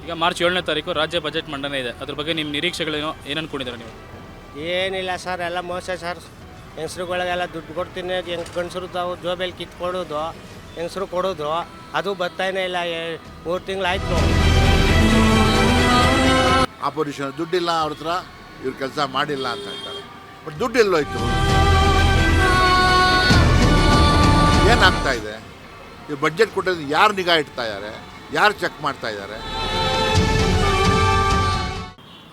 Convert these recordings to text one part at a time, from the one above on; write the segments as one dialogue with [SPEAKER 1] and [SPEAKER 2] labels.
[SPEAKER 1] ಈಗ ಮಾರ್ಚ್ 7ನೇ ತಾರೀಕು ರಾಜ್ಯ ಬಜೆಟ್ ಮಂಡನೆ ಇದೆ. ಅದ್ರ ಬಗ್ಗೆ ನಿಮ್ಮ ನಿರೀಕ್ಷೆಗಳೇನೋ ಏನು ಅನ್ಕೊಂಡಿದ್ದೀರಾ ನೀವು?
[SPEAKER 2] ಏನಿಲ್ಲ ಸರ್, ಎಲ್ಲ ಮೋಸ ಸರ್. ಹೆಂಗಸ್ರುಗಳಿಗೆಲ್ಲ ದುಡ್ಡು ಕೊಡ್ತೀನಿ, ಗಂಡಸರು ತಾವು ಜೋಬೆಲ್ ಕಿತ್ಕೊಡೋದು, ಹೆಂಗಸ್ರು ಕೊಡೋದು, ಅದು ಬರ್ತಾನೆ ಇಲ್ಲ. 3 ತಿಂಗಳಾಯ್ತು.
[SPEAKER 3] ಆಪೋಸಿಷನ್ ದುಡ್ಡಿಲ್ಲ ಅವ್ರ ಹತ್ರ, ಇವ್ರು ಕೆಲಸ ಮಾಡಿಲ್ಲ ಅಂತ ಹೇಳ್ತಾರೆ. ಬಟ್ ದುಡ್ಡು ಎಲ್ಲೋಯ್ತು? ಏನಾಗ್ತಾ ಇದೆ? ಈ ಬಡ್ಜೆಟ್ ಕೊಟ್ಟೋದು ಯಾರು ನಿಗಾ ಇಡ್ತಾ ಇದ್ದಾರೆ, ಯಾರು ಚೆಕ್ ಮಾಡ್ತಾ ಇದ್ದಾರೆ?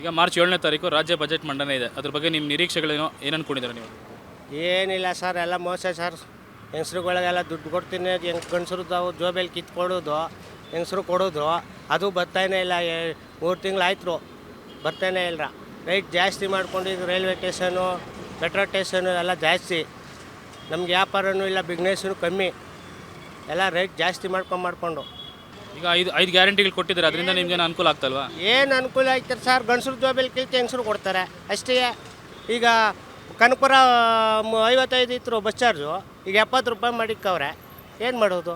[SPEAKER 1] ಈಗ ಮಾರ್ಚ್ 7ನೇ ತಾರೀಕು ರಾಜ್ಯ ಬಜೆಟ್ ಮಂಡನೆ ಇದೆ. ಅದ್ರ ಬಗ್ಗೆ ನಿಮ್ಮ ನಿರೀಕ್ಷೆಗಳೇನೋ ಏನು ಅನ್ಕೊಂಡಿದ್ದೀರಾ ನೀವು?
[SPEAKER 2] ಏನಿಲ್ಲ ಸರ್, ಎಲ್ಲ ಮೋಸ ಸರ್. ಹೆಂಗಸ್ರುಗಳಿಗೆಲ್ಲ ದುಡ್ಡು ಕೊಡ್ತೀನಿ, ಗಂಡಸರು ತಾವು ಜೋಬೆಲ್ ಕಿತ್ಕೊಡೋದು, ಹೆಂಗಸ್ರು ಕೊಡೋದು, ಅದು ಬರ್ತಾನೆ ಇಲ್ಲ. 3 ತಿಂಗಳಾಯ್ತು, ಬರ್ತಾನೆ ಇಲ್ಲ. ರೈಟ್ ಜಾಸ್ತಿ ಮಾಡ್ಕೊಂಡಿದ್ದು, ರೈಲ್ವೆ ಸ್ಟೇಷನು, ಮೆಟ್ರೋ ಸ್ಟೇಷನು ಎಲ್ಲ ಜಾಸ್ತಿ. ನಮ್ಗೆ ವ್ಯಾಪಾರನೂ ಇಲ್ಲ, ಬಿಸ್ನೆಸ್ಸೂ ಕಮ್ಮಿ. ಎಲ್ಲ ರೇಟ್ ಜಾಸ್ತಿ ಮಾಡ್ಕೊಂಡು
[SPEAKER 1] ಈಗ ಐದು ಗ್ಯಾರಂಟಿಗಳು ಕೊಟ್ಟಿದ್ದಾರೆ, ಅದರಿಂದ ನಿಮ್ಗೇನು ಅನುಕೂಲ ಆಗ್ತಲ್ವಾ?
[SPEAKER 2] ಏನು ಅನುಕೂಲ ಆಯ್ತಾರೆ ಸರ್? ಗಂಡಸ್ರು ಜೋಬೆಲ್ ಕಿಲ್ತಿ ಹೆಂಗಸ್ರು ಕೊಡ್ತಾರೆ ಅಷ್ಟೇ. ಈಗ ಕನಕಪುರ 55 ಇತ್ತು ಬಸ್ ಚಾರ್ಜು, ಈಗ 70 ರೂಪಾಯಿ ಮಾಡಿಕ್ಕವ್ರೆ. ಏನು ಮಾಡೋದು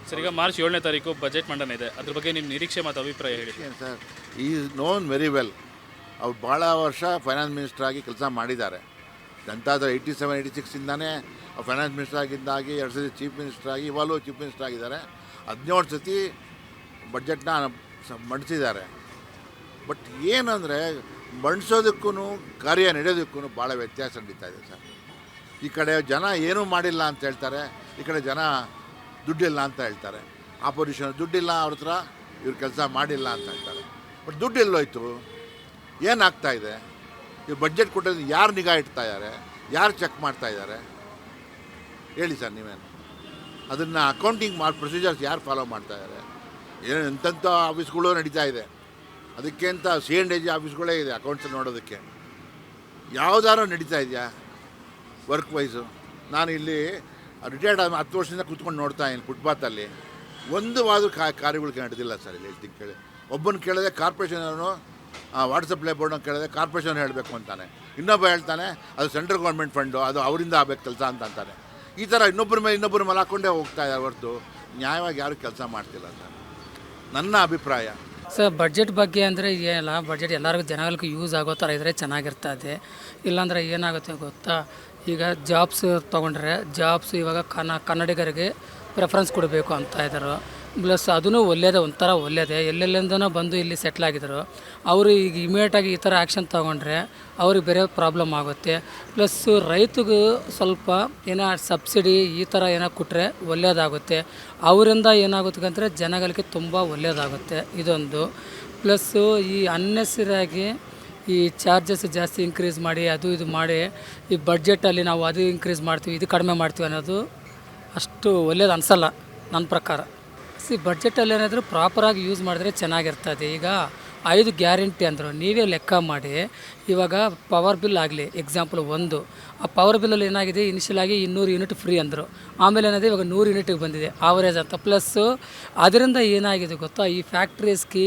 [SPEAKER 1] ಸರ್? ಈಗ ಮಾರ್ಚ್ 7ನೇ ತಾರೀಕು ಬಜೆಟ್ ಮಂಡನೆ ಇದೆ. ಅದ್ರ ಬಗ್ಗೆ ನಿಮ್ಮ ನಿರೀಕ್ಷೆ ಮತ್ತು ಅಭಿಪ್ರಾಯ ಹೇಳಿ.
[SPEAKER 3] Sir, is known very well. ಅವ್ರು ಭಾಳ ವರ್ಷ ಫೈನಾನ್ಸ್ ಮಿನಿಸ್ಟರ್ ಆಗಿ ಕೆಲಸ ಮಾಡಿದ್ದಾರೆ. ಜನತಾದಳ 87-86ಇಂದಾನೇ ಫೈನಾನ್ಸ್ ಮಿನಿಸ್ಟರ್ ಆಗಿದ್ದಾಗಿ 2 ಸತಿ ಚೀಫ್ ಮಿನಿಸ್ಟರ್ ಆಗಿ, ಇವಾಗಲೂ ಚೀಫ್ ಮಿನಿಸ್ಟರ್ ಆಗಿದ್ದಾರೆ. 17 ಸತಿ ಬಡ್ಜೆಟ್ನ ಮಂಡಿಸಿದ್ದಾರೆ. ಬಟ್ ಏನಂದರೆ ಮಂಡಿಸೋದಕ್ಕೂ ಕಾರ್ಯ ನಡೆಯೋದಕ್ಕೂ ಭಾಳ ವ್ಯತ್ಯಾಸ ನಡೀತಾ ಇದೆ ಸರ್. ಈ ಕಡೆ ಜನ ಏನೂ ಮಾಡಿಲ್ಲ ಅಂತ ಹೇಳ್ತಾರೆ, ಈ ಕಡೆ ಜನ ದುಡ್ಡಿಲ್ಲ ಅಂತ ಹೇಳ್ತಾರೆ. ಆಪೋಸಿಷನ್ ದುಡ್ಡಿಲ್ಲ ಅವ್ರ ಹತ್ರ, ಇವ್ರು ಕೆಲಸ ಮಾಡಿಲ್ಲ ಅಂತ ಹೇಳ್ತಾರೆ. ಬಟ್ ದುಡ್ಡು ಎಲ್ಲೋಯ್ತು? ಏನಾಗ್ತಾ ಇದೆ? ಈ ಬಡ್ಜೆಟ್ ಕೊಟ್ಟೋದು ಯಾರು ನಿಗಾ ಇಡ್ತಾ ಇದ್ದಾರೆ, ಯಾರು ಚೆಕ್ ಮಾಡ್ತಾ ಇದ್ದಾರೆ? ಹೇಳಿ ಸರ್ ನೀವೇನು. ಅದನ್ನು ಅಕೌಂಟಿಂಗ್ ಪ್ರೊಸೀಜರ್ಸ್ ಯಾರು ಫಾಲೋ ಮಾಡ್ತಾ ಇದ್ದಾರೆ? ಏನು ಎಂತೆಂಥ ಆಫೀಸ್ಗಳು ನಡೀತಾ ಇದೆ. ಅದಕ್ಕೆ ಅಂತ C&AG ಆಫೀಸ್ಗಳೇ ಇದೆ ಅಕೌಂಟ್ಸ್ ನೋಡೋದಕ್ಕೆ. ಯಾವುದಾದ್ರು ನಡೀತಾ ಇದೆಯಾ ವರ್ಕ್ ವೈಸು? ನಾನು ಇಲ್ಲಿ ರಿಟೈರ್ಡ್ ಆದ 10 ವರ್ಷದಿಂದ ಕೂತ್ಕೊಂಡು ನೋಡ್ತಾ ಇದ್ದೀನಿ ಫುಟ್ಪಾತಲ್ಲಿ. ಒಂದು ವಾದ ಕಾರ್ಯಗಳು ನಡೆದಿಲ್ಲ ಸರ್. ಇಲ್ಲಿ ಹೇಳ್ತೀನಿ ಕೇಳಿ. ಒಬ್ಬನ ಕೇಳಿದ್ರೆ ಕಾರ್ಪೊರೇಷನ್ ಅವನು ವಾಟರ್ ಸಪ್ಲೈ ಬೋರ್ಡ್ನ ಕೇಳಿದ್ರೆ ಕಾರ್ಪೊರೇಷನ್ ಹೇಳಬೇಕು ಅಂತಾನೆ, ಇನ್ನೊಬ್ಬ ಹೇಳ್ತಾನೆ ಅದು ಸೆಂಟ್ರಲ್ ಗೌರ್ಮೆಂಟ್ ಫಂಡು, ಅದು ಅವರಿಂದ ಆಗಬೇಕು ಕೆಲಸ ಅಂತ ಅಂತಾನೆ. ಈ ಥರ ಇನ್ನೊಬ್ಬರ ಮೇಲೆ ಹಾಕ್ಕೊಂಡೇ ಹೋಗ್ತಾ ಇದ್ದಾರೆ ಹೊರತು ನ್ಯಾಯವಾಗಿ ಯಾರು ಕೆಲಸ ಮಾಡ್ತಿಲ್ಲ ಸರ್, ನನ್ನ ಅಭಿಪ್ರಾಯ.
[SPEAKER 4] ಸರ್, ಬಡ್ಜೆಟ್ ಬಗ್ಗೆ ಅಂದರೆ ಏನಿಲ್ಲ, ಬಡ್ಜೆಟ್ ಎಲ್ಲರಿಗೂ ಜನಗಳಿಗೂ ಯೂಸ್ ಆಗೋ ಥರ ಇದ್ದರೆ ಚೆನ್ನಾಗಿರ್ತದೆ. ಇಲ್ಲಾಂದರೆ ಏನಾಗುತ್ತೆ ಗೊತ್ತಾ, ಈಗ ಜಾಬ್ಸ್ ತೊಗೊಂಡ್ರೆ ಜಾಬ್ಸ್ ಇವಾಗ ಕನ್ನಡಿಗರಿಗೆ ಪ್ರೆಫರೆನ್ಸ್ ಕೊಡಬೇಕು ಅಂತ ಇದ್ದಾರೆ. ಪ್ಲಸ್ ಅದೂ ಒಳ್ಳೆಯದೇ, ಒಂಥರ ಒಳ್ಳೆಯದೇ. ಎಲ್ಲೆಲ್ಲಿಂದನೋ ಬಂದು ಇಲ್ಲಿ ಸೆಟ್ಲ್ ಆಗಿದ್ರು. ಅವರು ಈಗ ಇಮಿಡಿಯೇಟಾಗಿ ಈ ಥರ ಆ್ಯಕ್ಷನ್ ತೊಗೊಂಡ್ರೆ ಅವ್ರಿಗೆ ಬೇರೆ ಪ್ರಾಬ್ಲಮ್ ಆಗುತ್ತೆ. ಪ್ಲಸ್ ರೈತಗೂ ಸ್ವಲ್ಪ ಏನೋ ಸಬ್ಸಿಡಿ ಈ ಥರ ಏನೋ ಕೊಟ್ಟರೆ ಒಳ್ಳೆಯದಾಗುತ್ತೆ. ಅವರಿಂದ ಏನಾಗುತ್ತೆ ಅಂದರೆ ಜನಗಳಿಗೆ ತುಂಬ ಒಳ್ಳೆಯದಾಗುತ್ತೆ. ಇದೊಂದು ಪ್ಲಸ್ಸು ಈ ಅನ್ನೆಸರಿಯಾಗಿ ಈ ಚಾರ್ಜಸ್ ಜಾಸ್ತಿ ಇನ್ಕ್ರೀಸ್ ಮಾಡಿ ಅದು ಇದು ಮಾಡಿ ಈ ಬಡ್ಜೆಟಲ್ಲಿ ನಾವು ಅದು ಇನ್ಕ್ರೀಸ್ ಮಾಡ್ತೀವಿ, ಇದು ಕಡಿಮೆ ಮಾಡ್ತೀವಿ ಅನ್ನೋದು ಅಷ್ಟು ಒಳ್ಳೇದು ಅನಿಸಲ್ಲ ನನ್ನ ಪ್ರಕಾರ. ಬಡ್ಜೆಟಲ್ಲಿ ಏನಾದರೂ ಪ್ರಾಪರಾಗಿ ಯೂಸ್ ಮಾಡಿದ್ರೆ ಚೆನ್ನಾಗಿರ್ತದೆ. ಈಗ 5 ಗ್ಯಾರಂಟಿ ಅಂದರು, ನೀವೇ ಲೆಕ್ಕ ಮಾಡಿ. ಇವಾಗ ಪವರ್ ಬಿಲ್ ಆಗಲಿ ಎಕ್ಸಾಂಪಲ್ ಒಂದು, ಆ ಪವರ್ ಬಿಲ್ಲಲ್ಲಿ ಏನಾಗಿದೆ, ಇನಿಷಿಯಲ್ ಆಗಿ 200 ಯೂನಿಟ್ ಫ್ರೀ ಅಂದರು. ಆಮೇಲೆ ಏನಾಗಿದೆ, ಇವಾಗ 100 ಯೂನಿಟಿಗೆ ಬಂದಿದೆ ಆವರೇಜ್ ಅಂತ. ಪ್ಲಸ್ಸು ಅದರಿಂದ ಏನಾಗಿದೆ ಗೊತ್ತಾ, ಈ ಫ್ಯಾಕ್ಟ್ರೀಸ್ಗೆ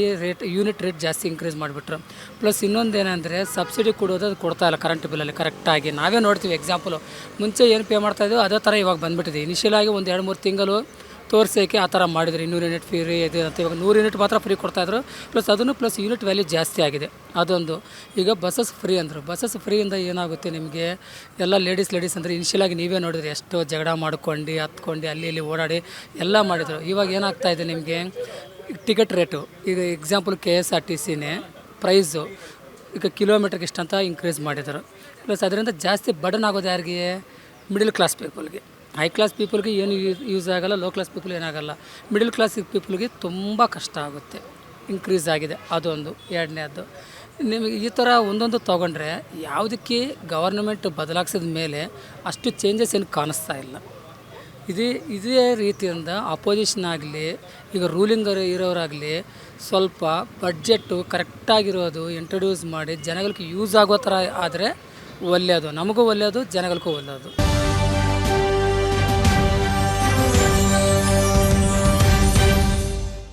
[SPEAKER 4] ಯೂನಿಟ್ ರೇಟ್ ಜಾಸ್ತಿ ಇನ್ಕ್ರೀಸ್ ಮಾಡಿಬಿಟ್ರು. ಪ್ಲಸ್ ಇನ್ನೊಂದು ಏನಂದರೆ ಸಬ್ಸಿಡಿ ಕೊಡೋದು ಅದು ಕೊಡ್ತಾಯಿಲ್ಲ ಕರೆಂಟ್ ಬಿಲ್ಲಲ್ಲಿ ಕರೆಕ್ಟಾಗಿ. ನಾವೇ ನೋಡ್ತೀವಿ ಎಕ್ಸಾಂಪಲು, ಮುಂಚೆ ಏನು ಪೇ ಮಾಡ್ತಾಯಿದ್ದೆವು ಅದೇ ಥರ ಇವಾಗ ಬಂದುಬಿಟ್ಟಿದೆ. ಇನಿಷಿಯಲ್ ಆಗಿ ಒಂದು 2-3 ತಿಂಗಳು ತೋರಿಸೋಕ್ಕೆ ಆ ಥರ ಮಾಡಿದ್ರು. 200 ಯೂನಿಟ್ ಫ್ರೀ ಇದೆ ಅಂತ, ಇವಾಗ 100 ಯೂನಿಟ್ ಮಾತ್ರ ಫ್ರೀ ಕೊಡ್ತಾಯಿದ್ರು. ಪ್ಲಸ್ ಯೂನಿಟ್ ವ್ಯಾಲ್ಯೂ ಜಾಸ್ತಿ ಆಗಿದೆ ಅದೊಂದು. ಈಗ ಬಸ್ಸಸ್ ಫ್ರೀ ಅಂದರು. ಬಸ್ಸಸ್ ಫ್ರೀಯಿಂದ ಏನಾಗುತ್ತೆ ನಿಮಗೆ, ಎಲ್ಲ ಲೇಡೀಸ್ ಅಂದರೆ ಇನಿಷಿಯಲಾಗಿ ನೀವೇ ನೋಡಿದ್ರಿ ಎಷ್ಟೋ ಜಗಳ ಮಾಡ್ಕೊಂಡು ಹತ್ಕೊಂಡು ಅಲ್ಲಿ ಇಲ್ಲಿ ಓಡಾಡಿ ಎಲ್ಲ ಮಾಡಿದರು. ಇವಾಗ ಏನಾಗ್ತಾಯಿದೆ ನಿಮಗೆ, ಟಿಕೆಟ್ ರೇಟು ಈಗ ಎಕ್ಸಾಂಪಲ್ KSRTCನೇ ಪ್ರೈಸು ಈಗ ಕಿಲೋಮೀಟ್ರಿಗೆ ಇಷ್ಟಂತ ಇನ್ಕ್ರೀಸ್ ಮಾಡಿದರು. ಪ್ಲಸ್ ಅದರಿಂದ ಜಾಸ್ತಿ ಬರ್ಡನ್ ಆಗೋದು ಯಾರಿಗೆ, ಮಿಡಲ್ ಕ್ಲಾಸ್ ಪೀಪಲ್ಗೆ. ಹೈ ಕ್ಲಾಸ್ ಪೀಪಲ್ಗೆ ಏನು ಯೂಸ್ ಆಗಲ್ಲ, ಲೋ ಕ್ಲಾಸ್ ಪೀಪಲ್ ಏನಾಗಲ್ಲ. ಮಿಡಲ್ ಕ್ಲಾಸ್ ಪೀಪಲ್ಗೆ ತುಂಬ ಕಷ್ಟ ಆಗುತ್ತೆ. ಇನ್ಕ್ರೀಸ್ ಆಗಿದೆ ಅದೊಂದು. ಎರಡನೇದು ನಿಮಗೆ ಈ ಥರ ಒಂದೊಂದು ತೊಗೊಂಡ್ರೆ ಯಾವುದಕ್ಕೆ ಗವರ್ನಮೆಂಟ್ ಬದಲಾಯಿಸಿದ ಮೇಲೆ ಅಷ್ಟು ಚೇಂಜಸ್ ಏನು ಕಾಣಿಸ್ತಾ ಇಲ್ಲ. ಇದೇ ರೀತಿಯಿಂದ ಅಪೋಸಿಷನ್ ಆಗಲಿ ಈಗ ರೂಲಿಂಗ್ ಇರೋರಾಗಲಿ ಸ್ವಲ್ಪ ಬಡ್ಜೆಟ್ಟು ಕರೆಕ್ಟಾಗಿರೋದು ಇಂಟ್ರೊಡ್ಯೂಸ್ ಮಾಡಿ ಜನಗಳಿಗೆ ಯೂಸ್ ಆಗೋ ಥರ ಆದರೆ ಒಳ್ಳೆಯದು, ನಮಗೂ ಒಳ್ಳೆಯದು, ಜನಗಳಿಗೂ ಒಳ್ಳೆಯದು.